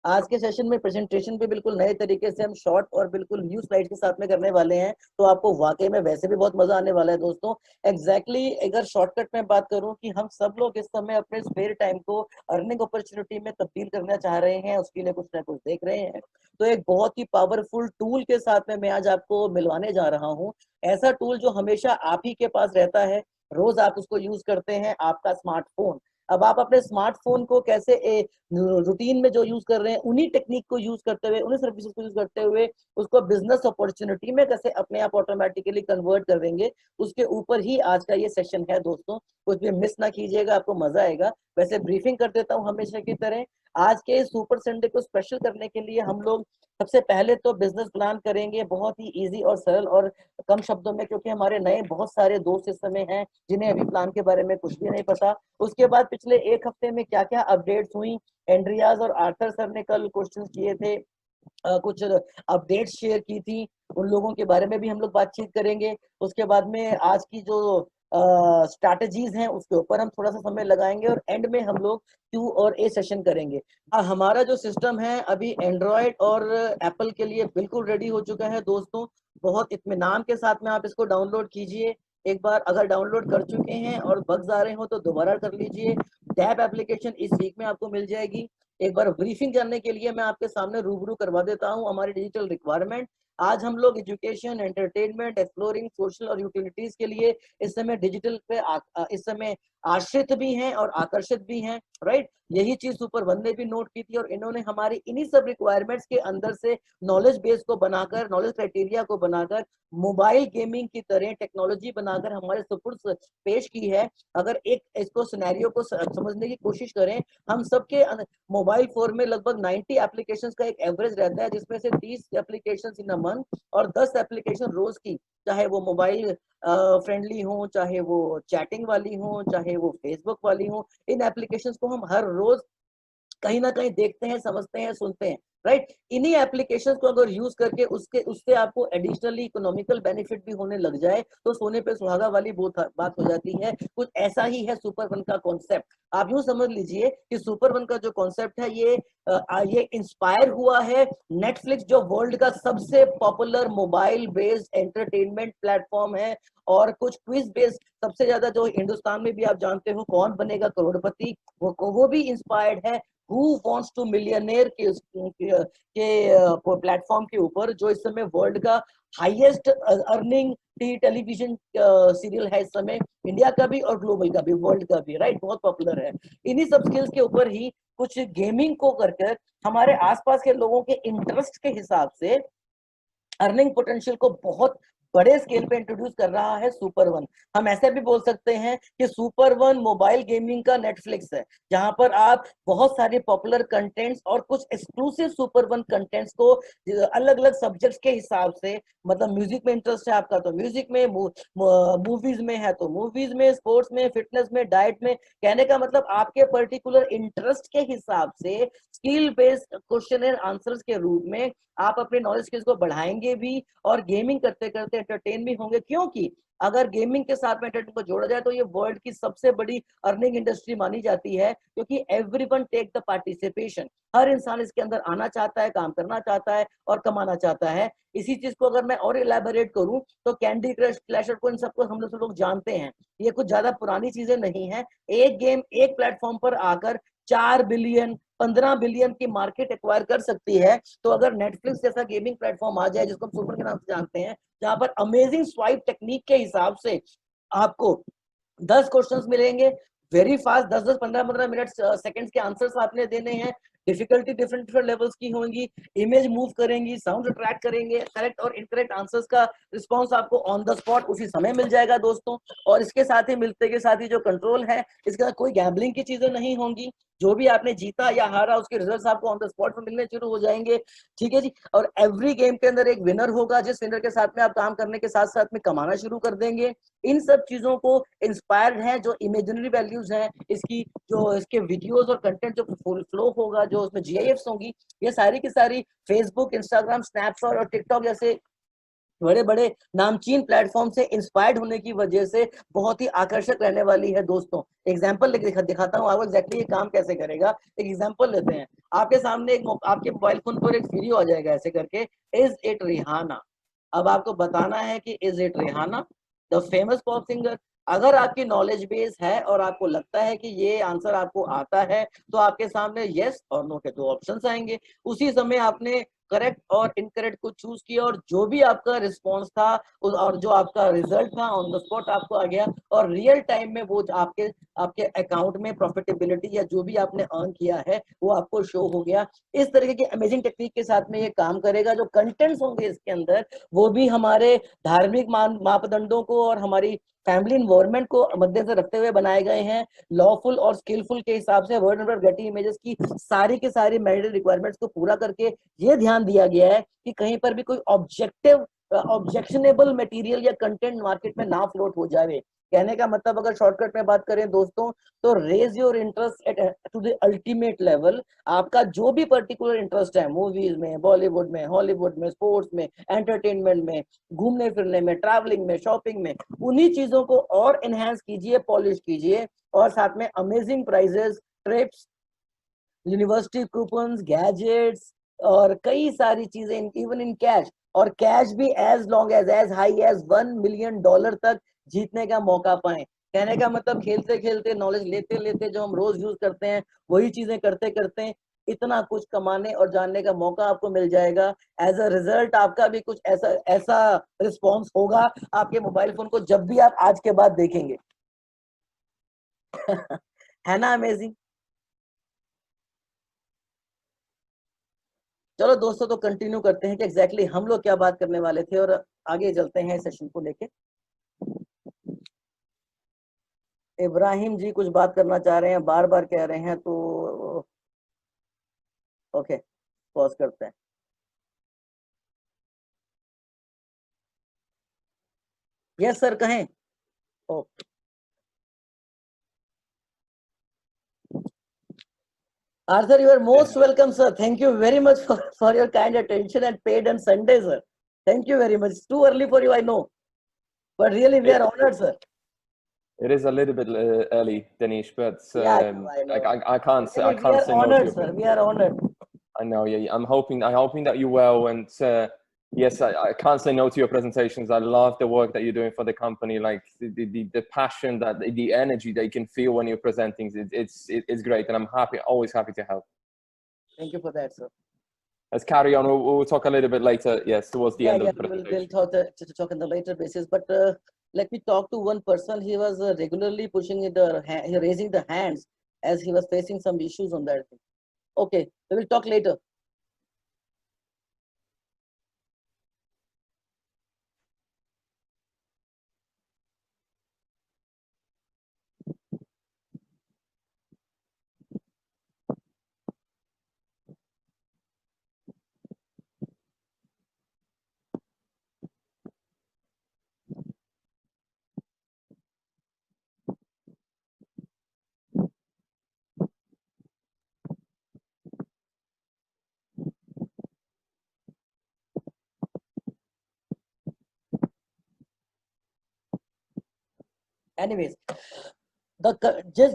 आज के सेशन में प्रेजेंटेशन भी बिल्कुल नए तरीके से हम शॉर्ट और बिल्कुल न्यू स्लाइड के साथ में करने वाले हैं, तो आपको वाकई में वैसे भी बहुत मजा आने वाला है दोस्तों। एग्जैक्टली अगर शॉर्टकट में बात करूं कि हम सब लोग इस समय अपने स्पेयर टाइम को अर्निंग अपॉर्चुनिटी में तब्दील करना चाह रहे हैं, उसके लिए कुछ ना कुछ देख रहे हैं, तो एक बहुत ही पावरफुल टूल के साथ में मैं आज आपको मिलवाने जा रहा हूँ। ऐसा टूल जो हमेशा आप ही के पास रहता है, रोज आप उसको यूज करते हैं, आपका स्मार्टफोन। अब आप अपने स्मार्टफोन को कैसे रूटीन में जो यूज कर रहे हैं, उन्हीं टेक्निक को यूज करते हुए, उन्हीं सर्विसेज को यूज करते हुए उसको बिजनेस अपॉर्चुनिटी में कैसे अपने आप ऑटोमेटिकली कन्वर्ट कर देंगे, उसके ऊपर ही आज का ये सेशन है दोस्तों। कुछ भी मिस ना कीजिएगा, आपको मजा आएगा। वैसे ब्रीफिंग कर देता हूँ हमेशा की तरह। आज के सुपर संडे को स्पेशल करने के लिए हम लोग सबसे पहले तो बिजनेस प्लान करेंगे, बहुत ही इजी और सरल और कम शब्दों में, क्योंकि हमारे नए बहुत सारे दोस्त इस समय हैं जिन्हें अभी प्लान के बारे में कुछ भी नहीं पता। उसके बाद पिछले एक हफ्ते में क्या क्या अपडेट्स हुई, एंड्रियाज और आर्थर सर ने कल क्वेश्चन किए थे, कुछ अपडेट्स शेयर की थी, उन लोगों के बारे में भी हम लोग बातचीत करेंगे। उसके बाद में आज की जो स्ट्रैटेजीज हैं उसके ऊपर हम थोड़ा सा समय लगाएंगे, और एंड में हम लोग क्यू और ए सेशन करेंगे। हमारा जो सिस्टम है अभी एंड्रॉयड और एप्पल के लिए बिल्कुल रेडी हो चुका है दोस्तों। बहुत इत्मीनान के साथ में आप इसको डाउनलोड कीजिए। एक बार अगर डाउनलोड कर चुके हैं और बग्स आ रहे हो तो दोबारा कर लीजिए। टैब एप्लीकेशन इस वीक में आपको मिल जाएगी। एक बार ब्रीफिंग करने के लिए मैं आपके सामने रूबरू करवा देता हूं हमारी डिजिटल रिक्वायरमेंट। आज हम लोग एजुकेशन, एंटरटेनमेंट, एक्सप्लोरिंग सोशल और यूटिलिटीज के लिए इस समय डिजिटल पे इस समय आश्रित भी हैं और आकर्षित भी हैं, राइट। यही चीज सुपर वन ने भी नोट की थी, और इन्होंने हमारी इन्हीं सब रिक्वायरमेंट्स के अंदर से नॉलेज बेस को बनाकर, नॉलेज क्राइटेरिया को बनाकर, मोबाइल गेमिंग की तरह टेक्नोलॉजी बनाकर हमारे सुपुर्द पेश की है। अगर एक इसको सिनेरियो को समझने की कोशिश करें, हम सबके मोबाइल फोन में लगभग 90 एप्लीकेशंस का एक एवरेज रहता है, जिसमें से 30 एप्लीकेशंस इन अ मंथ और 10 एप्लीकेशन रोज की, चाहे वो मोबाइल फ्रेंडली हो, चाहे वो चैटिंग वाली हो, चाहे वो फेसबुक वाली हो, इन एप्लीकेशंस को हम हर रोज कहीं ना कहीं देखते हैं, समझते हैं, सुनते हैं, राइट। इन्हीं एप्लीकेशंस को अगर यूज करके उसके उससे आपको एडिशनली इकोनॉमिकल बेनिफिट भी होने लग जाए, तो सोने पे सुहागा वाली बात हो जाती है। कुछ ऐसा ही है सुपर वन का कॉन्सेप्ट। आप यूं समझ लीजिए कि सुपर वन का जो कॉन्सेप्ट है ये इंस्पायर हुआ है नेटफ्लिक्स, जो वर्ल्ड का सबसे popular mobile based entertainment platform है। और कुछ क्विज बेस्ड, सबसे ज्यादा जो हिंदुस्तान में भी आप जानते हो कौन बनेगा करोड़पति, वो भी इंस्पायर्ड है हु वांट्स टू मिलियनेयर के प्लेटफॉर्म के ऊपर, जो इस समय वर्ल्ड का हाईएस्ट अर्निंग टेलीविजन सीरियल है इस समय, इंडिया का भी और ग्लोबल का भी, वर्ल्ड का भी, राइट। बहुत पॉपुलर है। इन्हीं सब स्किल्स के ऊपर ही कुछ गेमिंग को करके हमारे आसपास के लोगों के इंटरेस्ट के हिसाब से अर्निंग पोटेंशियल को बहुत बड़े स्केल पे इंट्रोड्यूस कर रहा है सुपर वन। हम ऐसे भी बोल सकते हैं कि सुपर वन मोबाइल गेमिंग का नेटफ्लिक्स है, जहां पर आप बहुत सारे पॉपुलर कंटेंट्स और कुछ एक्सक्लूसिव सुपर वन कंटेंट्स को अलग अलग सब्जेक्ट्स के हिसाब से, मतलब म्यूजिक में इंटरेस्ट है आपका तो म्यूजिक में, मूवीज में है तो मूवीज में, स्पोर्ट्स में, फिटनेस में, डाइट में, कहने का मतलब आपके पर्टिकुलर इंटरेस्ट के हिसाब से skill based question and answers के रूप में आप अपने नॉलेज स्किल्स को बढ़ाएंगे भी, और गेमिंग करते करते एंटरटेन भी होंगे। क्योंकि अगर गेमिंग के साथ में एंटरटेन को जोड़ा जाए तो ये वर्ल्ड की सबसे बड़ी अर्निंग इंडस्ट्री मानी जाती है, क्योंकि एवरीवन टेक द पार्टिसिपेशन। हर इंसान इसके अंदर आना चाहता है, काम करना चाहता है और कमाना चाहता है। इसी चीज को अगर मैं और इलेबोरेट करूं तो कैंडी क्रश, क्लैश ऑफ, इन सबको हम लोग जानते हैं, ये कुछ ज्यादा पुरानी चीजें नहीं है। एक गेम एक प्लेटफॉर्म पर आकर 4 बिलियन, 15 बिलियन की मार्केट एक्वायर कर सकती है। तो अगर नेटफ्लिक्स जैसा गेमिंग प्लेटफॉर्म आ जाए, जिसको हम सुपर के नाम से जानते हैं, जहां पर अमेजिंग स्वाइप टेक्निक के हिसाब से आपको 10 क्वेश्चंस मिलेंगे, वेरी फास्ट, 10-10, 15-15 मिनट सेकंड्स के आंसर्स आपने देने हैं, डिफिकल्टी डिफरेंट डिफरेंट लेवल्स की होंगी, इमेज मूव करेंगी, साउंड ट्रैक करेंगे, करेक्ट और इनकरेक्ट आंसर्स का रिस्पांस आपको ऑन द स्पॉट उसी समय मिल जाएगा दोस्तों। और इसके साथ ही मिलते के साथ ही जो कंट्रोल है, इसके साथ कोई गैम्बलिंग की चीजें नहीं होंगी। जो भी आपने जीता या हारा उसके रिजल्ट्स आपको ऑन द स्पॉट में मिलने शुरू हो जाएंगे, ठीक है जी। और एवरी गेम के अंदर एक विनर होगा, जिस विनर के साथ में आप काम करने के साथ साथ में कमाना शुरू कर देंगे। इन सब चीजों को इंस्पायर्ड है जो इमेजिनरी वैल्यूज हैं इसकी, जो इसके वीडियोस और कंटेंट जो फ्लो होगा, जो उसमें जीआईएफ्स होंगी, ये सारी की सारी फेसबुक, इंस्टाग्राम, स्नैपचैट और टिकटॉक जैसे बड़े बड़े नामचीन प्लेटफॉर्म से इंस्पायर्ड होने की वजह से बहुत ही आकर्षक रहने वाली है दोस्तों। एग्जाम्पल दिखाता हूँ आपको एग्जैक्टली ये काम कैसे करेगा। एक एग्जाम्पल लेते हैं, आपके सामने आपके मोबाइल फोन पर एक वीडियो आ जाएगा ऐसे करके, इज इट रिहाना। अब आपको बताना है कि is it Rihanna the famous pop singer. अगर आपकी नॉलेज बेस है और आपको लगता है कि ये आंसर आपको आता है, तो आपके सामने यस और नो के दो ऑप्शंस आएंगे। उसी समय आपने करेक्ट और इनकरेक्ट को चूज किया और जो भी आपका रिस्पॉन्स था और जो आपका रिजल्ट था ऑन द स्पॉट आपको आ गया, और रियल टाइम में वो आपके आपके अकाउंट में प्रॉफिटेबिलिटी या जो भी आपने अर्न किया है वो आपको शो हो गया। इस तरीके की अमेजिंग टेक्निक के साथ में ये काम करेगा। जो कंटेंट्स होंगे इसके अंदर वो भी हमारे धार्मिक मापदंडों को और हमारी फैमिली इन्वायरमेंट को मद्देनजर रखते हुए बनाए गए हैं। लॉफुल और स्किलफुल के हिसाब से वर्ड नंबर गटी इमेजेस की सारी के सारी मैंडेटरी रिक्वायरमेंट्स को पूरा करके ये ध्यान दिया गया है कि कहीं पर भी कोई ऑब्जेक्शनेबल मटेरियल या कंटेंट मार्केट में ना फ्लोट हो जाए। कहने का मतलब अगर शॉर्टकट में बात करें दोस्तों, तो raise your interest at to the ultimate level. आपका जो भी पर्टिकुलर इंटरेस्ट है, मूवीज में, बॉलीवुड में, हॉलीवुड में, स्पोर्ट्स में, एंटरटेनमेंट में, घूमने फिरने में, ट्रैवलिंग में, शॉपिंग में, उन्हीं चीजों को और एनहेंस कीजिए, पॉलिश कीजिए, और साथ में amazing prizes, trips, university coupons, gadgets और कई सारी चीजें इवन इन कैश, और कैश भी as long as high as $1 million तक जीतने का मौका पाए। कहने का मतलब खेलते खेलते, नॉलेज लेते लेते जो हम रोज यूज करते हैं वही चीजें करते करते इतना कुछ कमाने और जानने का मौका आपको मिल जाएगा। एज अ रिजल्ट आपका भी कुछ ऐसा ऐसा रिस्पॉन्स होगा आपके मोबाइल फोन को जब भी आप आज के बाद देखेंगे। है ना अमेजिंग। चलो दोस्तों, तो कंटिन्यू करते हैं कि एग्जैक्टली हम लोग क्या बात करने वाले थे और आगे चलते हैं सेशन को लेके। इब्राहिम जी कुछ बात करना चाह रहे हैं, बार बार कह रहे हैं, तो ओके पॉज करते हैं। यस सर, कहें। ओ Arthur, you are most welcome sir, thank you very much for your kind attention and paid on Sunday sir. Thank you very much. It's too early for you, I know, but really we are honored sir. It is a little bit early, Danish, but Yeah, I know. I can't say, Really, I can't say no to you. Sir. We are honored. I know, yeah. I'm hoping that you well, and yes, I can't say no to your presentations. I love the work that you're doing for the company, like the passion, that the energy that you can feel when you're presenting. It's great, and I'm always happy to help. Thank you for that, sir. Let's carry on. We'll talk a little bit later. Yes, towards the end of the presentation. We'll talk on the later basis, but let me talk to one person. He was regularly pushing raising the hands as he was facing some issues on that thing. Okay, we will talk later. Anyways,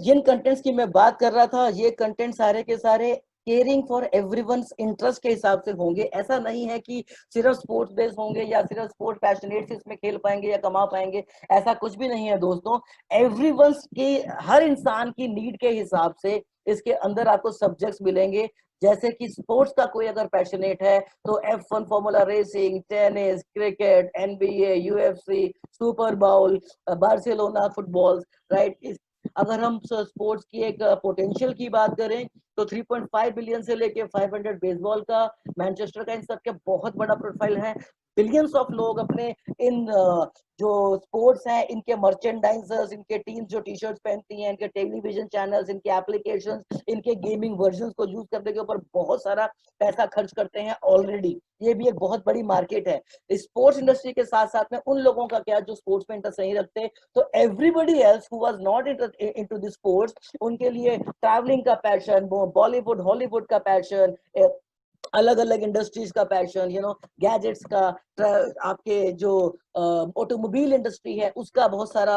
जिन contents की मैं बात कर रहा था, ये content सारे के सारे केयरिंग फॉर एवरीवन्स इंटरेस्ट के हिसाब से होंगे। ऐसा नहीं है कि सिर्फ स्पोर्ट्स बेस्ड होंगे या सिर्फ स्पोर्ट्स पैशनेट्स इसमें खेल पाएंगे या कमा पाएंगे, ऐसा कुछ भी नहीं है दोस्तों। एवरीवन्स की, हर इंसान की नीड के हिसाब से इसके अंदर आपको सब्जेक्ट्स मिलेंगे। जैसे कि स्पोर्ट्स का कोई अगर पैशनेट है तो F1 formula racing, tennis, cricket, NBA, UFC, super bowl, Barcelona football, right. अगर हम स्पोर्ट्स की एक पोटेंशियल की बात करें तो 3.5 बिलियन से लेके 500 बेसबॉल का, मैनचेस्टर का, इन सब के बहुत बड़ा प्रोफाइल है। बिलियंस ऑफ लोग अपने इन जो स्पोर्ट्स हैं इनके मर्चेंडाइजर्स, इनके टीम्स जो टी शर्ट्स पहनती हैं, इनके टेलीविजन चैनल्स, इनके एप्लीकेशंस, इनके गेमिंग वर्जन्स को यूज करने के ऊपर बहुत सारा पैसा खर्च करते हैं ऑलरेडी। ये भी एक बहुत बड़ी मार्केट है। स्पोर्ट्स इंडस्ट्री के साथ साथ में उन लोगों का क्या जो स्पोर्ट्स में इंटरेस्ट नहीं रखते, तो everybody else who was not into the sports, उनके लिए ट्रैवलिंग का पैशन, बॉलीवुड हॉलीवुड का पैशन, अलग अलग इंडस्ट्रीज का पैशन, गैजेट्स का, आपके जो ऑटोमोबाइल इंडस्ट्री है उसका बहुत सारा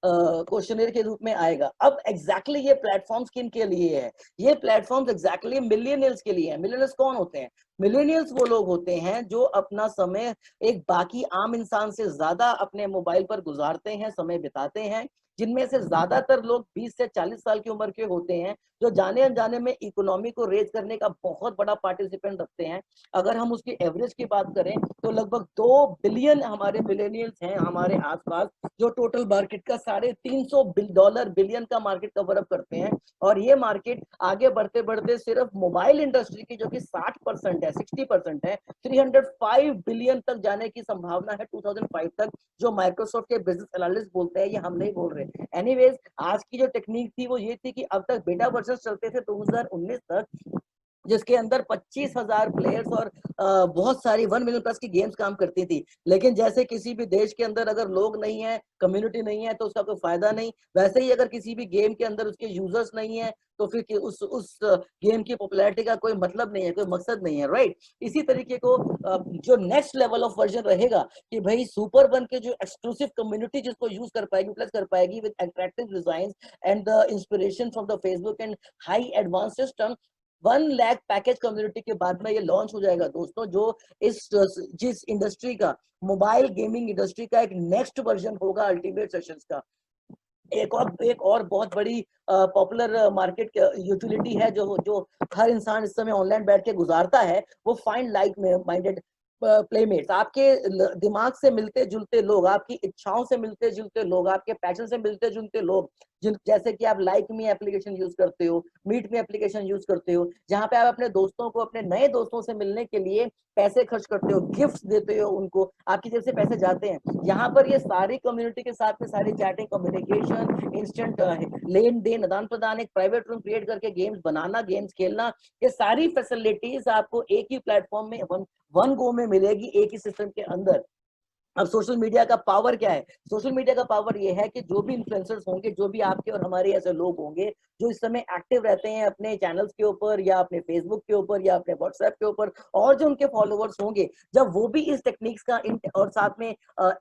क्वेश्चनर के रूप में आएगा। अब एग्जैक्टली ये प्लेटफॉर्म्स किन के लिए है? ये प्लेटफॉर्म्स एग्जैक्टली मिलियनियल्स के लिए है। मिलियनियल्स कौन होते हैं? मिलेनियल्स वो लोग होते हैं जो अपना समय एक बाकी आम इंसान से ज्यादा अपने मोबाइल पर गुजारते हैं, समय बिताते हैं, जिनमें से ज्यादातर लोग 20 से 40 साल की उम्र के होते हैं, जो जाने अनजाने में इकोनॉमी को रेज करने का बहुत बड़ा पार्टिसिपेंट रखते हैं। अगर हम उसकी एवरेज की बात करें तो लगभग 2 बिलियन हमारे मिलेनियल्स हैं हमारे आसपास, जो टोटल मार्केट का $350 बिलियन का मार्केट कवर अप करते हैं। और ये मार्केट आगे बढ़ते बढ़ते सिर्फ मोबाइल इंडस्ट्री की, जो कि 60% है, 60% है, 305 बिलियन तक जाने की संभावना है 2005 तक, जो माइक्रोसॉफ्ट के बिजनेस एनालिस्ट बोलते हैं, ये हम नहीं बोल रहे। एनीवेज, आज की जो टेक्निक थी वो ये थी कि अब तक बेटा वर्जन चलते थे 2019 तक, जिसके अंदर 25,000 प्लेयर्स और बहुत सारी 1 मिलियन प्लस की गेम्स काम करती थी। लेकिन जैसे किसी भी देश के अंदर अगर लोग नहीं है, कम्युनिटी नहीं है, तो उसका कोई फायदा नहीं। वैसे ही अगर किसी भी गेम के अंदर उसके यूजर्स नहीं है तो फिर उस गेम की पॉपुलैरिटी का कोई मतलब नहीं है, कोई मकसद नहीं है, राइट। इसी तरीके को जो नेक्स्ट लेवल ऑफ वर्जन रहेगा कि भाई सुपर वन के जो एक्सक्लूसिव कम्युनिटी जिसको यूज कर पाएगी, प्लस कर पाएगी with attractive design and the inspiration from the Facebook and high advance system, 1 lakh package community के बाद में ये लॉन्च हो जाएगा दोस्तों, जो जिस इंडस्ट्री का, मोबाइल गेमिंग इंडस्ट्री का एक नेक्स्ट वर्जन होगा अल्टीमेट सेशंस का। एक और बहुत बड़ी पॉपुलर मार्केट यूटिलिटी है जो जो हर इंसान इस समय ऑनलाइन बैठ के गुजारता है, वो फाइंड लाइक माइंडेड प्लेमेट्स। आपके दिमाग से मिलते जुलते लोग, आपकी इच्छाओं से मिलते जुलते लोग, आपके पैशन से मिलते जुलते लोग, जिन जैसे कि आप लाइक मी एप्लीकेशन यूज करते हो, मीट मी एप्लीकेशन यूज करते हो, जहां पे आप अपने दोस्तों को, अपने नए दोस्तों से मिलने के लिए पैसे खर्च करते हो, गिफ्ट्स देते हो उनको, आपकी जेब से पैसे जाते हैं। यहाँ पर ये सारी कम्युनिटी के साथ में सारी चैटिंग, कम्युनिकेशन, इंस्टेंट लेन देन, आदान प्रदान, एक प्राइवेट रूम क्रिएट करके गेम्स बनाना, गेम्स खेलना, ये सारी फैसिलिटीज आपको एक ही प्लेटफॉर्म में वन गो में मिलेगी, एक ही सिस्टम के अंदर। अब सोशल मीडिया का पावर क्या है? सोशल मीडिया का पावर ये है कि जो भी इन्फ्लुएंसर्स होंगे, जो भी आपके और हमारे ऐसे लोग होंगे जो इस समय एक्टिव रहते हैं अपने चैनल्स के ऊपर या अपने फेसबुक के ऊपर या अपने व्हाट्सएप के ऊपर, और जो उनके फॉलोअर्स होंगे, जब वो भी इस टेक्निक्स का और साथ में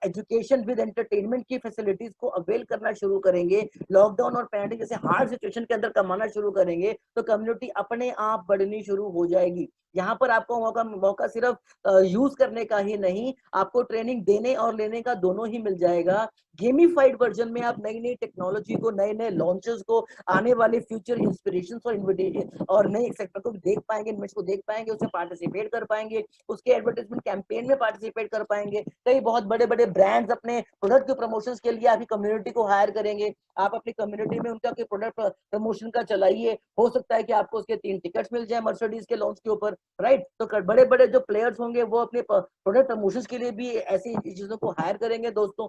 एजुकेशन विद एंटरटेनमेंट की फैसिलिटीज को अवेल करना शुरू करेंगे, लॉकडाउन और पैंडेमिक जैसे हार्ड सिचुएशन के अंदर कमाना शुरू करेंगे, तो कम्युनिटी अपने आप बढ़नी शुरू हो जाएगी। यहाँ पर आपको मौका सिर्फ यूज करने का ही नहीं, आपको ट्रेनिंग देने और लेने का दोनों ही मिल जाएगा। गेमिफाइड वर्जन में आप नई नई टेक्नोलॉजी को, नए नए लॉन्चेस को, आने वाले फ्यूचर इंस्पिरेशंस और इन्विटेशन और नए सेक्टर को देख पाएंगे, इन्वेंट्स को देख पाएंगे, उसमें पार्टिसिपेट कर पाएंगे, उसके एडवर्टाइजमेंट कैंपेन में पार्टिसिपेट कर पाएंगे। कई बहुत बड़े बड़े ब्रांड्स अपने प्रोडक्ट के प्रमोशन के लिए आपकी कम्युनिटी को हायर करेंगे। आप अपनी कम्युनिटी में उनका प्रोडक्ट प्रमोशन का चलाइए, हो सकता है कि आपको उसके 3 टिकट्स मिल जाए मर्सिडीज के लॉन्च के ऊपर, राइट। तो बड़े बड़े जो प्लेयर्स होंगे वो अपने प्रोडक्ट प्रमोशन के लिए भी ऐसी चीजों को हायर करेंगे दोस्तों।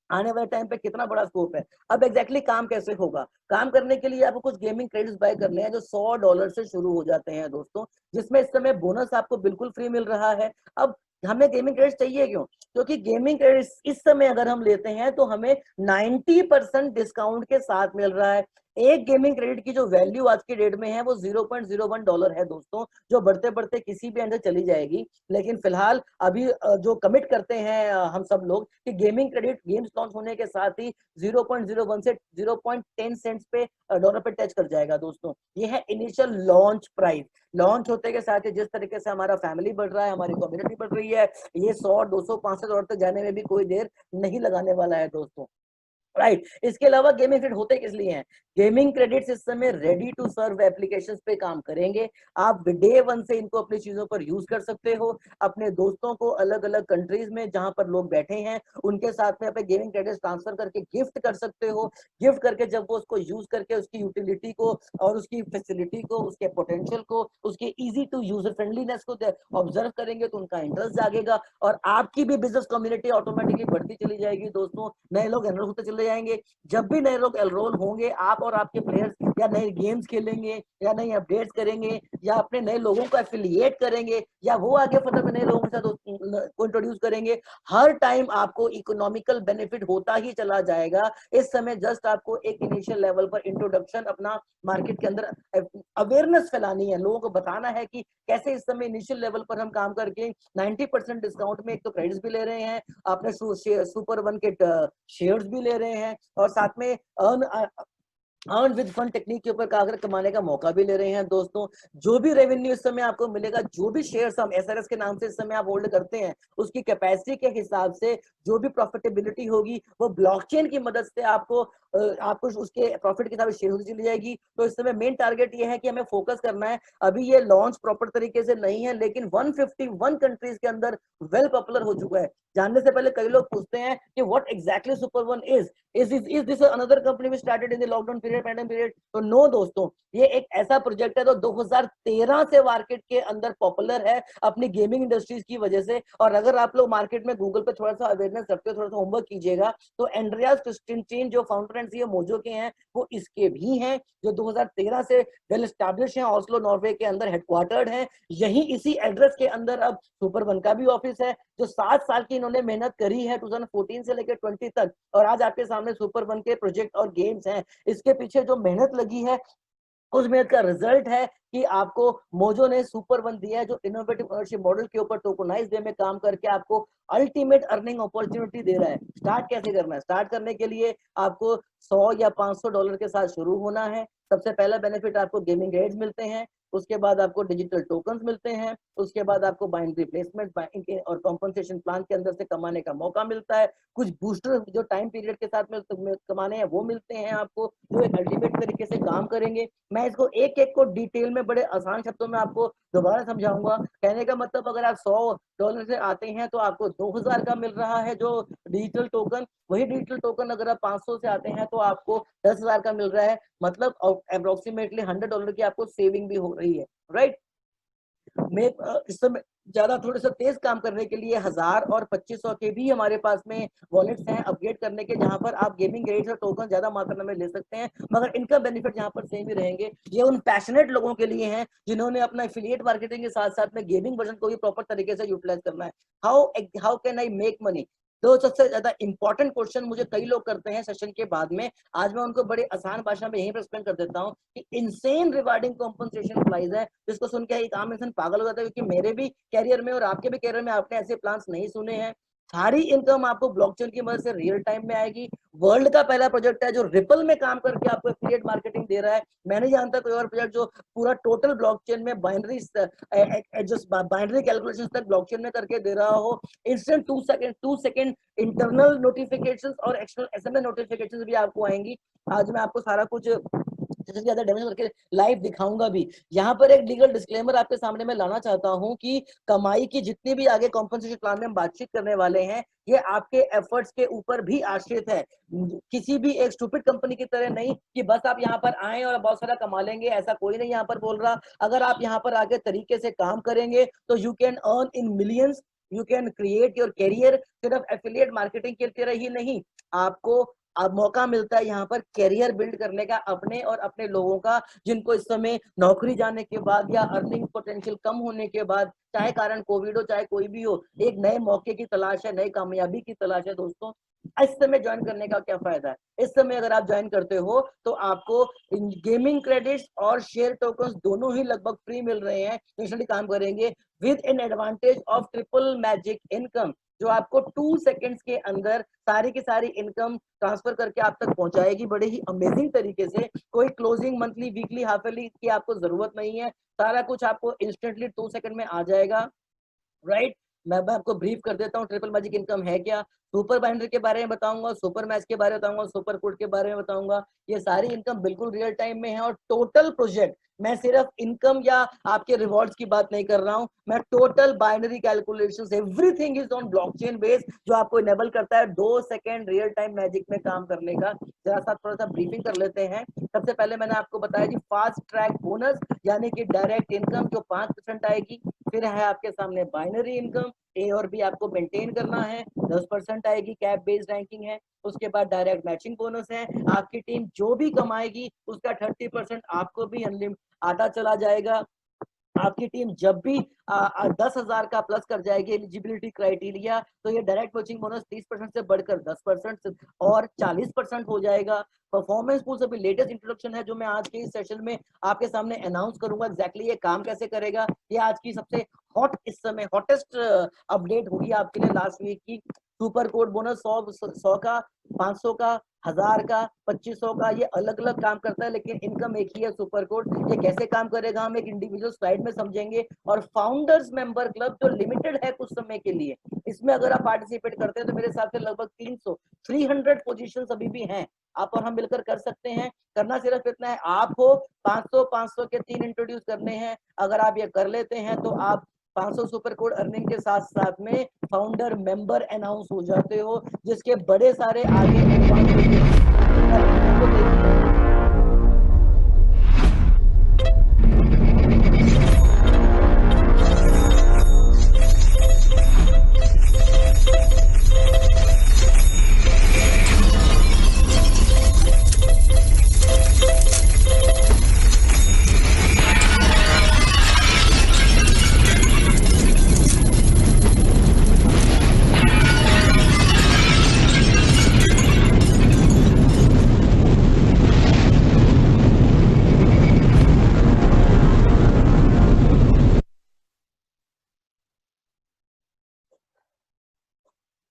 आने वाले टाइम पे कितना बड़ा स्कोप है। अब एग्जैक्टली काम कैसे होगा? काम करने के लिए आपको कुछ गेमिंग क्रेडिट्स बाय करने हैं जो $100 से शुरू हो जाते हैं दोस्तों, जिसमें इस समय बोनस आपको बिल्कुल फ्री मिल रहा है। अब हमें गेमिंग क्रेडिट्स चाहिए क्यों? क्योंकि गेमिंग क्रेडिट्स इस समय अगर हम लेते हैं तो हमें 90% डिस्काउंट के साथ मिल रहा है। एक गेमिंग क्रेडिट की जो वैल्यू आज की डेट में है वो $0.01 है दोस्तों, जो बढ़ते बढ़ते किसी भी अंदर चली जाएगी। लेकिन फिलहाल अभी जो कमिट करते हैं हम सब लोग कि गेमिंग क्रेडिट गेम्स लॉन्च होने के साथ ही 0.01 से 0.10 सेंट्स पे डॉलर पे टच कर जाएगा दोस्तों। ये है इनिशियल लॉन्च प्राइस। लॉन्च होते के साथ ही जिस तरीके से हमारा फैमिली बढ़ रहा है, हमारी कम्युनिटी बढ़ रही है, ये 100, 200, $500 तक जाने में भी कोई देर नहीं लगाने वाला है दोस्तों, राइट। इसके अलावा गेमिंग क्रेडिट होते किस लिए हैं? गेमिंग क्रेडिट्स इस समय रेडी टू सर्व एप्लीकेशंस पे काम करेंगे। आप डे वन से इनको अपनी चीजों पर यूज कर सकते हो। अपने दोस्तों को अलग अलग कंट्रीज में जहां पर लोग बैठे हैं उनके साथ में अपने गेमिंग क्रेडिट्स ट्रांसफर करके गिफ्ट कर सकते हो। गिफ्ट करके जब वो उसको यूज करके उसकी यूटिलिटी को और उसकी फैसिलिटी को, उसके पोटेंशियल को, उसके इजी टू यूजर फ्रेंडलीनेस को ऑब्जर्व करेंगे तो उनका इंटरेस्ट जागेगा और आपकी भी बिजनेस कम्युनिटी ऑटोमेटिकली बढ़ती चली जाएगी दोस्तों। नए लोग एनरोल होते चले जाएंगे। जब भी नए लोग एनरोल होंगे, आप और आपके प्लेयर्स या नए गेम्स खेलेंगे या नए अपडेट्स करेंगे या अपने नए लोगों को एफिलिएट करेंगे या वो आगे फर्दर में नए लोगों के साथ को इंट्रोड्यूस करेंगे, हर टाइम आपको इकोनॉमिकल बेनिफिट होता ही चला जाएगा। इस समय जस्ट आपको एक इनिशियल लेवल पर इंट्रोडक्शन अपना मार्केट के अंदर अवेयरनेस फैलानी है, लोगों को बताना है कि कैसे इस समय इनिशियल लेवल पर हम काम करके 90% डिस्काउंट में एक तो क्रेडिट्स भी ले रहे हैं, आपने सुपर वन के शेयर्स भी ले रहे हैं और साथ में अर्न विद फंड टेक्निक के ऊपर कागज कमाने का मौका भी ले रहे हैं। दोस्तों, जो भी रेवेन्यू इस समय आपको मिलेगा, जो भी शेयर्स हम एसआरएस के नाम से इस समय आप होल्ड करते हैं, उसकी कैपेसिटी के हिसाब से जो भी प्रॉफिटेबिलिटी होगी वो ब्लॉकचेन की मदद से आपको उसके प्रॉफिट के हिसाब से शेयर होती चली जाएगी। तो इस समय मेन टारगेट ये है कि हमें फोकस करना है। अभी ये लॉन्च प्रॉपर तरीके से नहीं है, लेकिन 151 कंट्रीज के अंदर वेल पॉपुलर हो चुका है। जानने से पहले कई लोग पूछते हैं कि what exactly super one is this another company which started in the lockdown period, pandemic period? तो नो दोस्तों, ये एक ऐसा प्रोजेक्ट है जो 2013 से मार्केट के अंदर पॉपुलर है अपनी गेमिंग इंडस्ट्रीज की वजह से। और अगर आप लोग मार्केट में गूगल पे थोड़ा सा अवेयरनेस रखते हो, थोड़ा सा होमवर्क कीजिएगा, तो एंड्रियास क्रिस्टेनस्टीन जो फाउंडर एंड सीईओ मोजो के हैं, वो इसके भी हैं, जो 2013 से वेल एस्टैब्लिश हैं, ऑस्लो नॉर्वे के अंदर हेडक्वार्टर्ड हैं। यही इसी एड्रेस के अंदर अब सुपर वन का भी ऑफिस है, जो 7 साल की इन्होंने मेहनत करी है 2014 से लेकर 20 तक, और आज आपके सामने सुपर वन के प्रोजेक्ट और गेम्स हैं। इसके पीछे जो मेहनत लगी है, उस मेहनत का रिजल्ट है कि आपको मोजो ने सुपर वन दिया है, जो इनोवेटिव ओनरशिप मॉडल के ऊपर टोकनाइज वे में काम करके आपको अल्टीमेट अर्निंग अपॉर्चुनिटी दे रहा है। स्टार्ट कैसे करना है? स्टार्ट करने के लिए आपको 100 या $500 के साथ शुरू होना है। सबसे पहला बेनिफिट आपको गेमिंग रेट्स मिलते हैं, उसके बाद आपको डिजिटल टोकन्स मिलते हैं, उसके बाद आपको बाइनरी प्लेसमेंट और कॉम्पनसेशन प्लान के अंदर से कमाने का मौका मिलता है। कुछ बूस्टर जो टाइम पीरियड के साथ में कमाने हैं वो मिलते हैं आपको, जो एक अल्टीमेट तरीके से काम करेंगे। मैं इसको एक एक को डिटेल में बड़े आसान शब्दों में आपको दोबारा समझाऊंगा। कहने का मतलब, अगर आप $100 से आते हैं तो आपको 2000 का मिल रहा है जो डिजिटल टोकन, वही डिजिटल टोकन अगर आप 500 से आते हैं तो आपको 10,000 का मिल रहा है। मतलब अप्रोक्सीमेटली $100 की आपको सेविंग भी हो रही है, राइट। मैं इस समय ज्यादा थोड़े से तेज काम करने के लिए 1000 और 2500 के भी हमारे पास में वॉलेट्स हैं अपग्रेड करने के, जहां पर आप गेमिंग क्रेडिट्स और टोकन ज्यादा मात्रा में ले सकते हैं, मगर इनका बेनिफिट यहाँ पर सेम ही रहेंगे। ये उन पैशनेट लोगों के लिए हैं जिन्होंने अपना एफिलिएट मार्केटिंग के साथ साथ में गेमिंग वर्जन को भी प्रॉपर तरीके से यूटिलाइज करना है। How can I make money? तो सबसे ज्यादा इंपॉर्टेंट क्वेश्चन मुझे कई लोग करते हैं सेशन के बाद में, आज मैं उनको बड़े आसान भाषा में यहीं पर एक्सप्लेन कर देता हूँ कि इनसेन रिवार्डिंग कॉम्पनसेशन प्लान्स है, जिसको सुन के एक आम इंसान पागल हो जाता है, क्योंकि मेरे भी कैरियर में और आपके भी कैरियर में आपने ऐसे प्लान्स नहीं सुने हैं। सारी इनकम आपको ब्लॉकचेन की मदद से रियल टाइम में आएगी। वर्ल्ड का पहला प्रोजेक्ट है जो रिपल में काम करके आपको एफिलिएट मार्केटिंग दे रहा है। मैं नहीं जानता कोई और प्रोजेक्ट जो पूरा टोटल ब्लॉकचेन में बाइनरी कैलकुलेशन तक ब्लॉकचेन में करके दे रहा हो। इंस्टेंट 2 सेकंड इंटरनल नोटिफिकेशंस और एक्सटर्नल एसएमएस नोटिफिकेशंस भी आपको आएंगी। आज मैं आपको सारा कुछ ज्यादा डेमो करके लाइव दिखाऊंगा भी। यहाँ पर एक लीगल डिस्क्लेमर आपके सामने मैं लाना चाहता हूँ कि कमाई की जितनी भी आगे कॉम्पनसेशन प्लान में हम बातचीत करने वाले हैं, ये आपके एफर्ट्स के ऊपर भी आश्रित है। किसी भी एक स्टूपिड कंपनी की तरह नहीं कि बस आप यहाँ पर आए और बहुत सारा कमा लेंगे, ऐसा कोई नहीं यहाँ पर बोल रहा। अगर आप यहाँ पर आगे तरीके से काम करेंगे तो you can earn in millions, you can create your career. सिर्फ एफिलिएट मार्केटिंग की तरह ही नहीं, आपको अब मौका मिलता है यहाँ पर कैरियर बिल्ड करने का अपने और अपने लोगों का, जिनको इस समय नौकरी जाने के बाद या अर्निंग पोटेंशियल कम होने के बाद, चाहे कारण कोविड हो चाहे कोई भी हो, एक नए मौके की तलाश है, नई कामयाबी की तलाश है। दोस्तों, इस समय ज्वाइन करने का क्या फायदा है? इस समय अगर आप ज्वाइन करते हो तो आपको गेमिंग क्रेडिट्स और शेयर टोकन्स दोनों ही लगभग फ्री मिल रहे हैं। इंस्टेंटली काम करेंगे with an advantage of triple magic income, जो आपको 2 सेकंड्स के अंदर सारी की सारी इनकम ट्रांसफर करके आप तक पहुंचाएगी बड़े ही अमेजिंग तरीके से। कोई closing monthly, weekly, half yearly की आपको जरूरत नहीं है, सारा कुछ आपको इंस्टेंटली 2 सेकंड में आ जाएगा, राइट। मैं आपको ब्रीफ कर देता हूँ ट्रिपल मैजिक इनकम है क्या। सुपर बाइंडर के बारे में बताऊंगा, सुपर मैच के बारे में बताऊंगा, सुपर कोड के बारे में बताऊंगा। ये सारी इनकम बिल्कुल रियल टाइम में है। और टोटल प्रोजेक्ट, मैं सिर्फ इनकम या आपके रिवॉर्ड्स की बात नहीं कर रहा हूं, मैं total binary calculations, everything is on blockchain base, जो आपको इनेबल करता है 2 सेकंड रियल टाइम मैजिक में काम करने का। जरा सा थोड़ा सा ब्रीफिंग कर लेते हैं। सबसे पहले मैंने आपको बताया जी फास्ट ट्रैक बोनस, यानी कि डायरेक्ट इनकम जो 5% आएगी। फिर है आपके सामने बाइनरी इनकम, ए और बी आपको मेंटेन करना है, 10% आएगी, कैप बेस्ड रैंकिंग है। उसके बाद डायरेक्ट मैचिंग बोनस है, आपकी टीम जो भी कमाएगी उसका 30% आपको भी आधा चला जाएगा। आपकी टीम जब भी 10,000 का प्लस कर जाएगी एलिजिबिलिटी क्राइटेरिया, तो ये डायरेक्ट कोचिंग बोनस 30% से बढ़कर 10% और 40% हो जाएगा। परफॉर्मेंस पूल अभी लेटेस्ट इंट्रोडक्शन है जो मैं आज के इस सेशन में आपके सामने अनाउंस करूंगा। एग्जैक्टली ये काम कैसे करेगा, ये आज की सबसे हॉट, इस समय हॉटेस्ट अपडेट होगी आपके लिए लास्ट वीक की। सुपर कोड बोनस 100 का, 500 का, 1000 का, 2500 का, ये अलग अलग काम करता है, लेकिन इनकम एक ही है सुपर कोड। ये कैसे काम करेगा हम एक इंडिविजुअल स्लाइड में समझेंगे। और फाउंडर्स मेंबर क्लब जो लिमिटेड है कुछ समय के लिए, इसमें अगर आप पार्टिसिपेट करते हैं तो मेरे हिसाब से लगभग 300 पोजीशंस अभी भी हैं, आप और हम मिलकर कर सकते हैं। करना सिर्फ इतना है, आप हो 500 के 3 इंट्रोड्यूस करने हैं। अगर आप ये कर लेते हैं तो आप 500 सुपर कोड अर्निंग के साथ साथ में फाउंडर मेंबर अनाउंस हो जाते हो, जिसके बड़े सारे आगे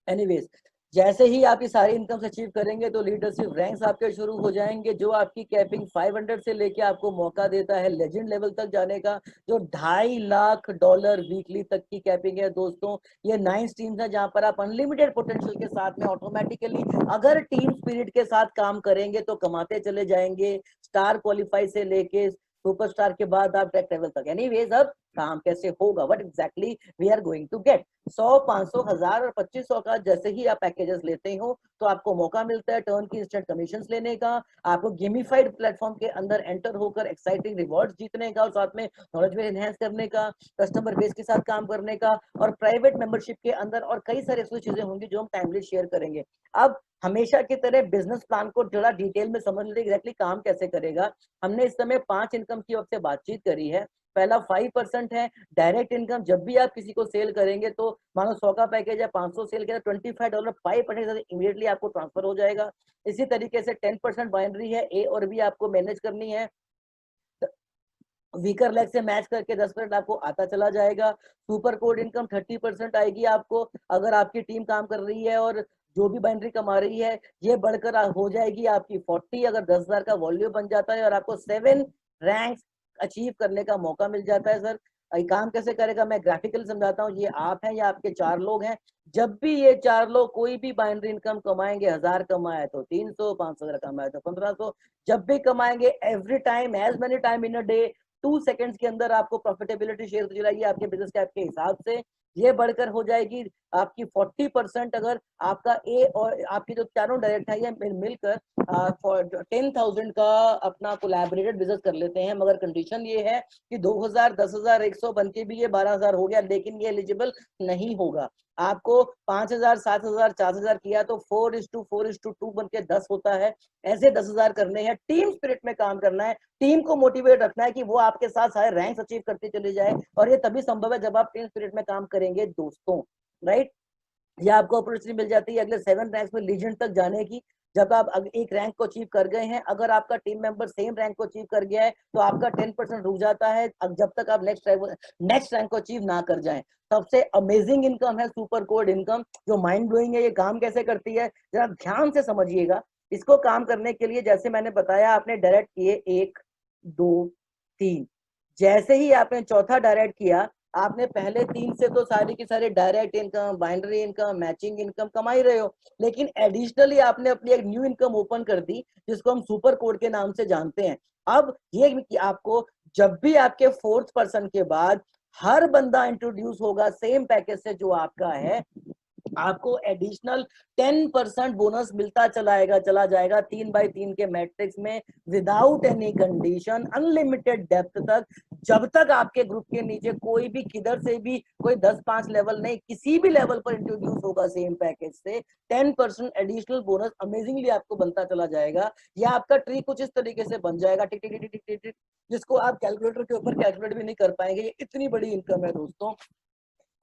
एनीवेज, जैसे ही आप ये सारी इनकम अचीव करेंगे तो लीडरशिप रैंक्स आपके शुरू हो जाएंगे, जो आपकी कैपिंग 500 से लेके आपको मौका देता है लेजेंड लेवल तक जाने का, जो $2.5 लाख वीकली तक की कैपिंग है दोस्तों। ये 9 स्ट्रीम्स है जहां पर आप अनलिमिटेड पोटेंशियल के साथ में ऑटोमेटिकली अगर टीम स्पिरिट के साथ काम करेंगे तो कमाते चले जाएंगे, स्टार क्वालिफाई से लेके सुपरस्टार के बाद आप टेक लेवल तक। एनीवेज, अब काम कैसे होगा, what exactly we are going to get. 100, 500, 1000 और 2500 का जैसे ही आप पैकेजेस लेते हो तो आपको मौका मिलता है टर्न की इंस्टेंट कमीशन लेने का, आपको गेमिफाइड प्लेटफॉर्म के अंदर एंटर होकर एक्साइटिंग रिवॉर्ड्स जीतने का और साथ में नॉलेज में एनहेंस करने का, कस्टमर बेस के साथ काम करने का, और प्राइवेट मेंबरशिप के अंदर और कई सारी ऐसी चीजें होंगी जो हम टाइमली शेयर करेंगे। अब हमेशा की तरह बिजनेस प्लान को थोड़ा डिटेल में समझ लेते एग्जैक्टली काम कैसे करेगा। हमने इस समय 5 इनकम की वक्त से बातचीत करी है। पहला 5% है डायरेक्ट इनकम। जब भी आप किसी को सेल करेंगे तो मानो 100 का पैकेज है, 500 सेल किया, $25 5% इमीडिएटली आपको ट्रांसफर हो जाएगा। इसी तरीके से 10% बाइनरी है, ए और बी आपको मैनेज करनी है, वीकर लेग से मैच करके 10% आपको आता चला जाएगा। सुपर कोड इनकम 30% आएगी आपको अगर आपकी टीम काम कर रही है और जो भी बाइनरी कमा रही है, ये बढ़कर हो जाएगी आपकी 40 अगर 10,000 का वॉल्यूम बन जाता है और आपको 7 रैंक्स अचीव करने का मौका मिल जाता है। सर ये काम कैसे करेगा मैं ग्राफिकली समझाता हूँ। ये आप हैं या आपके 4 लोग हैं, जब भी ये 4 लोग कोई भी बाइनरी इनकम कमाएंगे, 1000 कमाए तो 300, 500 कमाए तो 1500, जब भी कमाएंगे every time as many time in a day 2 seconds के अंदर आपको प्रॉफिटेबिलिटी शेयर हो जाएगी आपके बिजनेस कैप के हिसाब से। ये बढ़कर हो जाएगी आपकी 40% अगर आपका ए और आपकी जो चारों डायरेक्ट है ये मिलकर 10,000 का अपना कोलैबोरेटेड बिजनेस कर लेते हैं। मगर कंडीशन ये है कि 2000, 10,000, 100 बन के भी ये 12,000 हो गया, लेकिन ये एलिजिबल नहीं होगा। आपको 5,000, 7,000, 4,000 किया तो 4:4:2 बन के 10 होता है। ऐसे 10,000 करने हैं, टीम स्पिरिट में काम करना है, टीम को मोटिवेट रखना है कि वो आपके साथ सारे रैंक्स अचीव करते चले जाए। और ये तभी संभव है जब आप टीम स्पिरिट में काम करेंगे दोस्तों, राइट। ये आपको अपॉर्चुनिटी मिल जाती है अगले 7 रैंक्स में लीजेंड तक जाने की। जब आप एक रैंक को अचीव कर गए हैं, अगर आपका टीम मेंबर सेम रैंक को अचीव कर गया है तो आपका 10% रुक जाता है जब तक आप नेक्स्ट रैंक को अचीव ना कर जाएं। सबसे अमेजिंग इनकम है सुपर कोड इनकम, जो माइंड ब्लोइंग है। ये काम कैसे करती है जरा ध्यान से समझिएगा। इसको काम करने के लिए जैसे मैंने बताया, आपने डायरेक्ट किए 1, 2, 3, जैसे ही आपने चौथा डायरेक्ट किया, आपने पहले 3 से तो सारी की सारी direct income, binary income, matching income कमाई रहे हो, लेकिन एडिशनली आपने अपनी एक न्यू इनकम ओपन कर दी जिसको हम सुपर कोड के नाम से जानते हैं। अब ये कि आपको जब भी आपके 4th पर्सन के बाद हर बंदा इंट्रोड्यूस होगा सेम पैकेज से जो आपका है, आपको एडिशनल 10% बोनस मिलता चला जाएगा 3x3 के मैट्रिक्स में, without any condition, unlimited depth तक। जब तक आपके ग्रुप के नीचे कोई भी किधर से भी कोई 10-5 लेवल नहीं, किसी भी लेवल पर इंट्रोड्यूस होगा सेम पैकेज से, 10% एडिशनल बोनस अमेजिंगली आपको बनता चला जाएगा। या आपका ट्री कुछ इस तरीके से बन जाएगा, टिक टिक टिक टिक टिक, जिसको आप कैलकुलेटर के ऊपर कैलकुलेट भी नहीं कर पाएंगे। ये इतनी बड़ी इनकम है दोस्तों,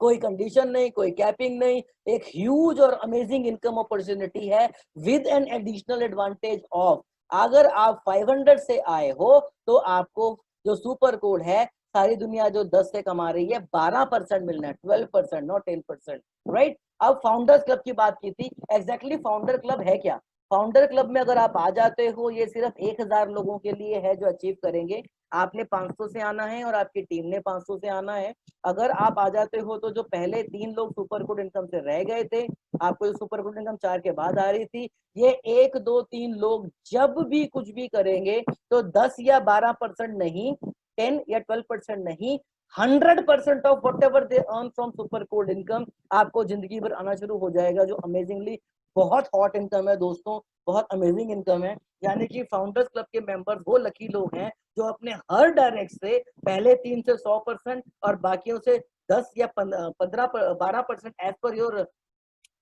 कोई कंडीशन नहीं, कोई कैपिंग नहीं, एक ह्यूज और अमेजिंग इनकम अपॉर्चुनिटी है with an additional advantage of, अगर आप 500 से आए हो तो आपको जो सुपर कोड है, सारी दुनिया जो 10 से कमा रही है 12% मिलना है, 12% नॉट 10%, राइट। अब फाउंडर्स क्लब की बात की थी, एग्जैक्टली फाउंडर क्लब है क्या? फाउंडर क्लब में अगर आप आ जाते हो, ये सिर्फ 1000 लोगों के लिए है जो अचीव करेंगे। आपने 500 से आना है और आपकी टीम ने 500 से आना है। अगर आप आ जाते हो तो जो पहले 3 लोग सुपर गुड इनकम से रह गए थे, आपको जो सुपर गुड इनकम 4 के बाद आ रही थी, ये 1 2 3 लोग जब भी कुछ भी करेंगे तो 10 या 12% नहीं, 10 या 12% नहीं, 100% of what ever they earn from super code income आपको जिंदगी भर आना शुरू हो जाएगा, जो अमेजिंगली बहुत हॉट इनकम है दोस्तों, बहुत अमेजिंग इनकम है। यानी कि फाउंडर्स क्लब के मेंबर्स वो लकी लोग हैं जो अपने हर डायरेक्ट से पहले 3 से 100% और बाकियों से 10 या 12% as per your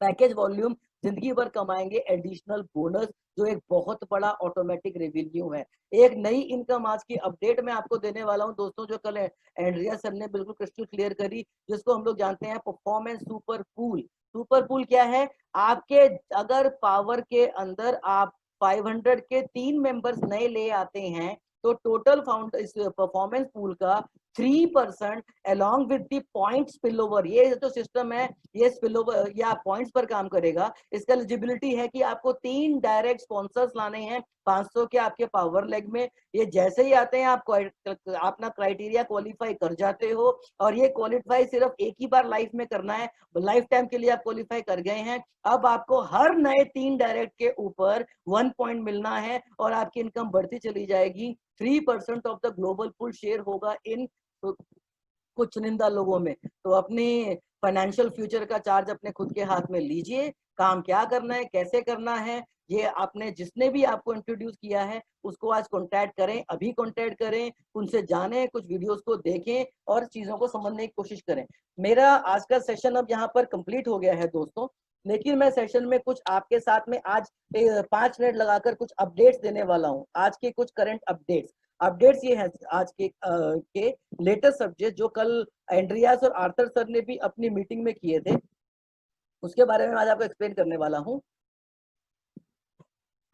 package volume जिंदगी भर कमाएंगे एडिशनल बोनस, जो एक बहुत बड़ा ऑटोमेटिक रेवेन्यू है। एक नई इनकम आज की अपडेट मैं आपको देने वाला हूं दोस्तों, जो कल एंड्रिया सर ने बिल्कुल क्रिस्टल क्लियर करी, जिसको हम लोग जानते हैं performance super pool. Super pool क्या है? आपके अगर पावर के अंदर आप 500 के 3 मेंबर्स नए ले आते हैं तो टोटल फाउंड इस परफॉर्मेंस पूल का 3% along with the point spill over, ये जो सिस्टम है ये स्पिल ओवर या पॉइंट्स पर काम करेगा। इसका एलिजिबिलिटी है कि आपको 3 डायरेक्ट स्पॉन्सर्स लाने हैं 500 के आपके पावर लेग में। ये जैसे ही आते हैं आप अपना क्राइटेरिया क्वालिफाई कर जाते हो, और ये क्वालिफाई सिर्फ एक ही बार लाइफ में करना है, लाइफ टाइम के लिए आप क्वालिफाई कर गए हैं। अब आपको हर नए 3 डायरेक्ट के ऊपर 1 पॉइंट मिलना है और आपकी इनकम बढ़ती चली जाएगी। 3% of the global pool share होगा इन कुछ चुनिंदा लोगों में। तो अपनी फाइनेंशियल फ्यूचर का चार्ज अपने खुद के हाथ में लीजिए। काम क्या करना है, कैसे करना है, ये आपने जिसने भी आपको इंट्रोड्यूस किया है उसको आज कांटेक्ट करें, अभी कांटेक्ट करें, उनसे जानें, कुछ वीडियोस को देखें और चीजों को समझने की कोशिश करें। मेरा आज का सेशन अब यहाँ पर कंप्लीट हो गया है दोस्तों, लेकिन मैं सेशन में कुछ आपके साथ में आज 5 मिनट लगाकर कुछ अपडेट्स देने वाला हूँ। आज के कुछ करंट अपडेट्स ये हैं आज के लेटेस्ट सब्जेक्ट जो कल एंड्रियास और आर्थर सर ने भी अपनी मीटिंग में किए थे, उसके बारे में आज आपको एक्सप्लेन करने वाला हूं।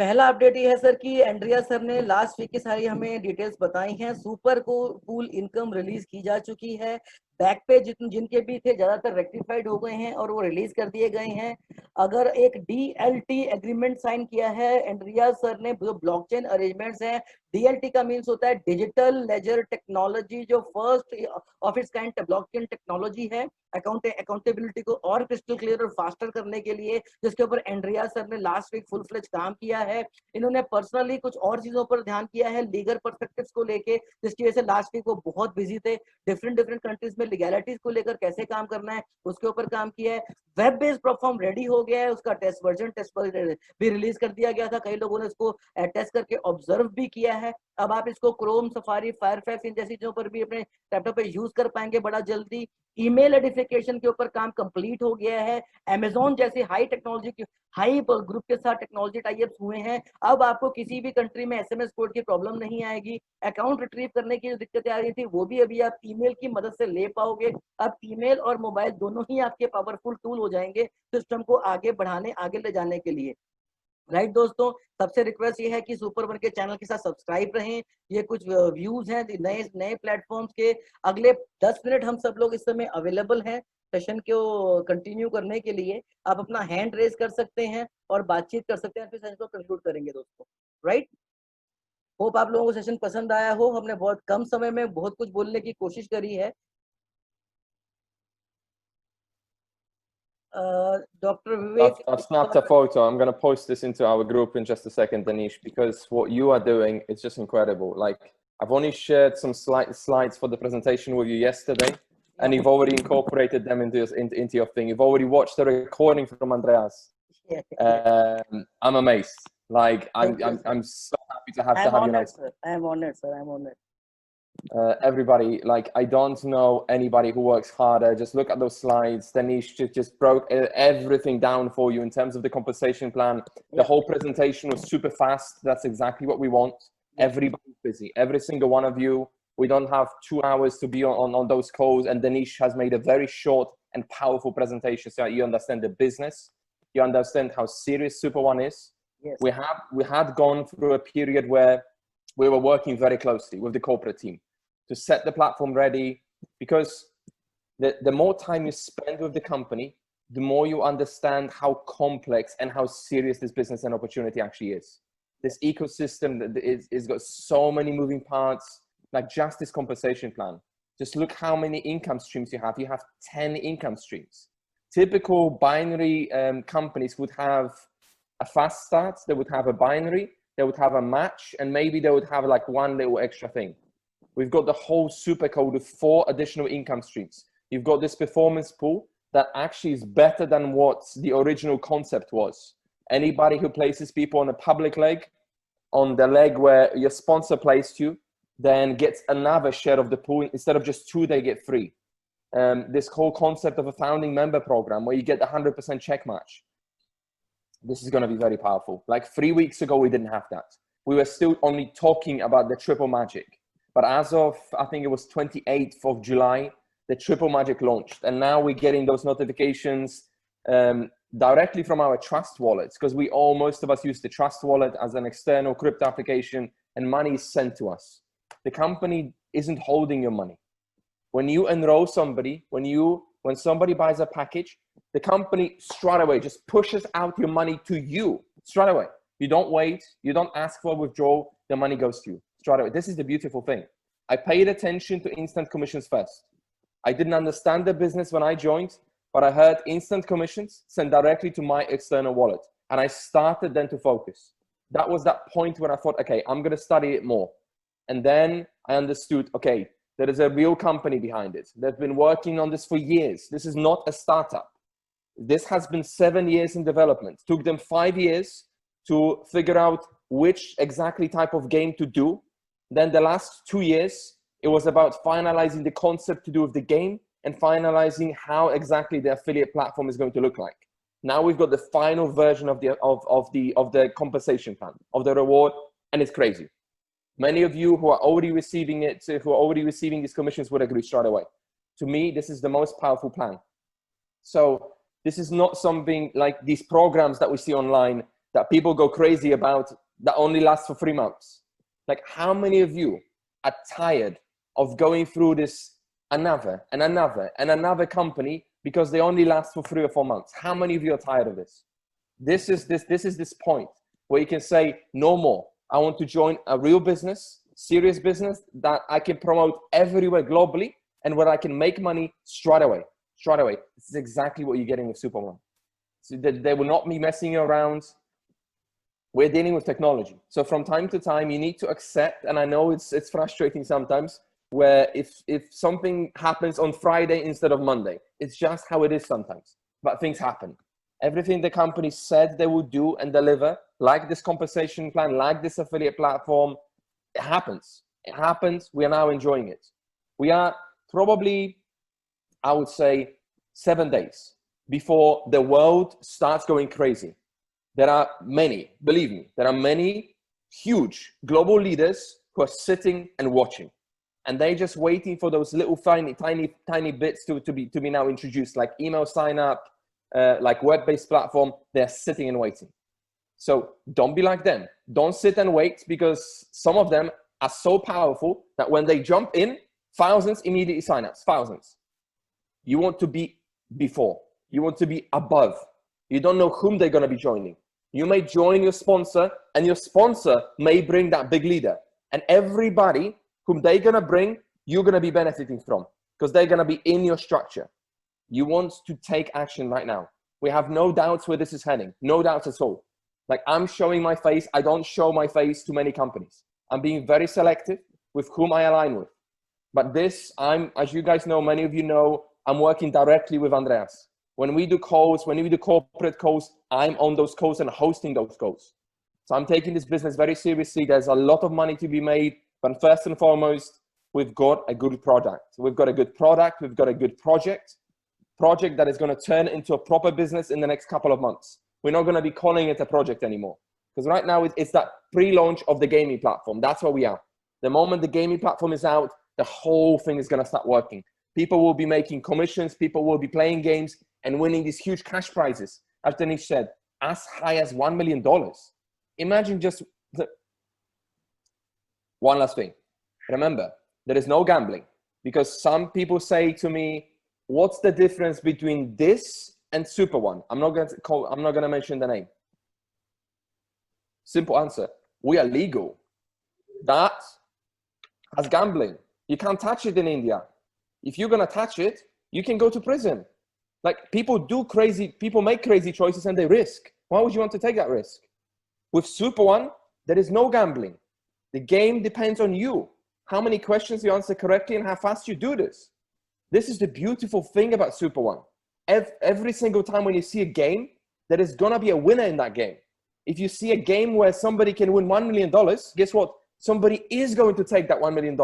पहला अपडेट ये है सर कि एंड्रिया सर ने लास्ट वीक की सारी हमें डिटेल्स बताई हैं। सुपर को पूल इनकम रिलीज की जा चुकी है। बैक पे जिनके भी थे ज्यादातर रेक्टिफाइड हो गए हैं और वो रिलीज कर दिए गए हैं। अगर एक डीएलटी एग्रीमेंट साइन किया है एंड्रिया सर ने, जो ब्लॉकचेन अरेंजमेंट्स हैं, डीएलटी का मीन्स होता है डिजिटल लेजर टेक्नोलॉजी, जो first of its kind blockchain technology है अकाउंटेबिलिटी को और क्रिस्टल क्लियर और फास्टर करने के लिए, जिसके ऊपर एंड्रिया सर ने लास्ट वीक फुल फ्लेज काम किया है। इन्होंने पर्सनली कुछ और चीजों पर ध्यान किया है लीगल पर्सपेक्टिव्स को लेके, जिसकी वजह से लास्ट वीक वो बहुत बिजी थे। डिफरेंट कंट्रीज में लीगैलिटीज को लेकर कैसे काम करना है उसके ऊपर काम किया है। वेब बेस्ड प्लेटफॉर्म रेडी हो गया है, उसका टेस्ट वर्जन भी रिलीज कर दिया गया था, कई लोगों ने इसको टेस्ट करके ऑब्जर्व भी किया है। अब आप इसको क्रोम, सफारी, फायरफॉक्स इन जैसी चीजों पर भी अपने लैपटॉप पे यूज कर पाएंगे बड़ा जल्दी। ईमेल एडिफिकेशन के ऊपर काम कंप्लीट हो गया है। अमेजोन जैसी हाई टेक्नोलॉजी की हाई ग्रुप के साथ टेक्नोलॉजी टाइप्स हुए हैं। अब आपको किसी भी कंट्री में एसएमएस कोड की प्रॉब्लम नहीं आएगी। अकाउंट रिट्रीव करने की जो दिक्कतें आ रही थी वो भी अभी आप ईमेल की मदद से ले पाओगे। अब ईमेल और मोबाइल दोनों ही आपके पावरफुल टूल हो जाएंगे सिस्टम को आगे बढ़ाने, आगे ले जाने के लिए। राइट दोस्तों, सबसे रिक्वेस्ट ये है कि सुपर वन के चैनल के साथ सब्सक्राइब रहें। ये कुछ व्यूज हैं नए नए प्लेटफॉर्म्स के। अगले 10 मिनट हम सब लोग इस समय अवेलेबल हैं सेशन को कंटिन्यू करने के लिए। आप अपना हैंड रेज कर सकते हैं और बातचीत कर सकते हैं, फिर सेशन को कंक्लूड करेंगे दोस्तों। राइट, होप आप लोगों को सेशन पसंद आया हो। हमने बहुत कम समय में बहुत कुछ बोलने की कोशिश करी है। Dr. Vivek, I've snapped a photo. I'm going to post this into our group in just a second, Danish, because what you are doing is just incredible. Like, I've only shared some slides for the presentation with you yesterday. and you've already incorporated them into your thing. You've already watched the recording from Andreas. I'm amazed. Like I'm so happy to have you now. I'm honored, sir. I'm honored. Everybody, like, I don't know anybody who works harder. Just look at those slides. Danish just broke everything down for you in terms of the compensation plan. The whole presentation was super fast. That's exactly what we want. Everybody's busy. Every single one of you. We don't have 2 hours to be on those calls. And Danish has made a very short and powerful presentation so that you understand the business. You understand how serious Super One is. Yes. We had gone through a period where we were working very closely with the corporate team to set the platform ready, because the more time you spend with the company, the more you understand how complex and how serious this business and opportunity actually is. This ecosystem that is got so many moving parts, like just this compensation plan. Just look how many income streams you have. You have 10 income streams. Typical binary companies would have a fast start, they would have a binary, they would have a match, and maybe they would have like one little extra thing. We've got the whole super code with 4 additional income streams. You've got this performance pool that actually is better than what the original concept was. Anybody who places people on a public leg, on the leg where your sponsor placed you, then gets another share of the pool. Instead of just 2, they get 3. This whole concept of a founding member program where you get the 100% check match. This is going to be very powerful. Like 3 weeks ago, we didn't have that. We were still only talking about the triple magic. But as of, I think it was 28th of July, the Triple Magic launched. And now we're getting those notifications directly from our Trust wallets, because most of us use the Trust wallet as an external crypto application, and money is sent to us. The company isn't holding your money. When you enroll somebody, when somebody buys a package, the company straight away just pushes out your money to you straight away. You don't wait. You don't ask for a withdrawal. The money goes to you straight away. This is the beautiful thing. I paid attention to instant commissions first. I didn't understand the business when I joined, but I heard instant commissions sent directly to my external wallet. And I started then to focus. That was that point where I thought, okay, I'm going to study it more. And then I understood, okay, there is a real company behind it. They've been working on this for years. This is not a startup. This has been 7 years in development. Took them 5 years to figure out which exactly type of game to do. Then the last 2 years, it was about finalizing the concept to do with the game and finalizing how exactly the affiliate platform is going to look like. Now we've got the final version of the compensation plan, of the reward, and it's crazy. Many of you who are already receiving it, who are already receiving these commissions, would agree straight away. To me, this is the most powerful plan. So this is not something like these programs that we see online that people go crazy about that only last for 3 months. Like, how many of you are tired of going through this another company because they only last for 3 or 4 months? How many of you are tired of this? This is this point where you can say, no more. I want to join a real business, serious business that I can promote everywhere globally and where I can make money straight away. Straight away. This is exactly what you're getting with Super One. So they will not be messing you around. We're dealing with technology. So from time to time, you need to accept, and I know it's frustrating sometimes, where if something happens on Friday instead of Monday, it's just how it is sometimes. But things happen. Everything the company said they would do and deliver, like this compensation plan, like this affiliate platform, it happens. It happens. We are now enjoying it. We are probably, I would say, 7 days before the world starts going crazy. There are many, believe me, there are many huge global leaders who are sitting and watching. And they're just waiting for those little tiny bits to be now introduced, like email sign up, like web-based platform. They're sitting and waiting. So don't be like them. Don't sit and wait, because some of them are so powerful that when they jump in, thousands immediately sign up, thousands. You want to be before. You want to be above. You don't know whom they're going to be joining. You may join your sponsor, and your sponsor may bring that big leader. And everybody whom they're going to bring, you're going to be benefiting from, because they're going to be in your structure. You want to take action right now. We have no doubts where this is heading. No doubts at all. Like, I'm showing my face. I don't show my face to many companies. I'm being very selective with whom I align with. But this, as you guys know, many of you know, I'm working directly with Andreas. When we do calls, when we do corporate calls, I'm on those calls and hosting those calls. So I'm taking this business very seriously. There's a lot of money to be made, but first and foremost, we've got a good product. We've got a good product. We've got a good project that is going to turn into a proper business in the next couple of months. We're not going to be calling it a project anymore, because right now it's that pre-launch of the gaming platform. That's where we are. The moment the gaming platform is out, the whole thing is going to start working. People will be making commissions. People will be playing games and winning these huge cash prizes. As Denise said, as high as $1 million. Imagine just one last thing. Remember, there is no gambling, because some people say to me, what's the difference between this and Super One? I'm not going to mention the name. Simple answer. We are legal. That has gambling. You can't touch it in India. If you're going to touch it, you can go to prison. Like, people make crazy choices and they risk. Why would you want to take that risk? With Super One, there is no gambling. The game depends on you. How many questions you answer correctly and how fast you do this. This is the beautiful thing about Super One. Every single time when you see a game, there is going to be a winner in that game. If you see a game where somebody can win $1 million, guess what? Somebody is going to take that $1 million.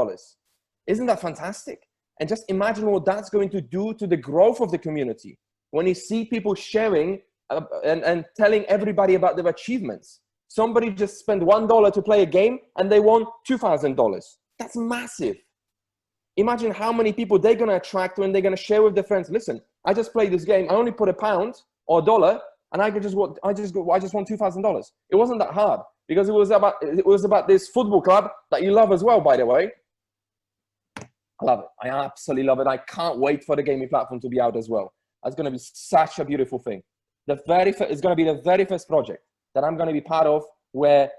Isn't that fantastic? And just imagine what that's going to do to the growth of the community. When you see people sharing and telling everybody about their achievements. Somebody just spent $1 to play a game and they won $2,000. That's massive. Imagine how many people they're going to attract when they're going to share with their friends. Listen, I just played this game. I only put £1 or $1, and I just won $2,000. It wasn't that hard, because it was about this football club that you love as well, by the way. I love it. I absolutely love it. I can't wait for the gaming platform to be out as well. That's going to be such a beautiful thing. It's going to be the very first project that I'm going to be part of where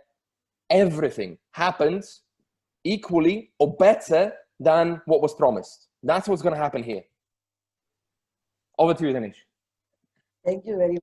everything happens equally or better than what was promised. That's what's going to happen here. Over to you, Danish. Thank you very much.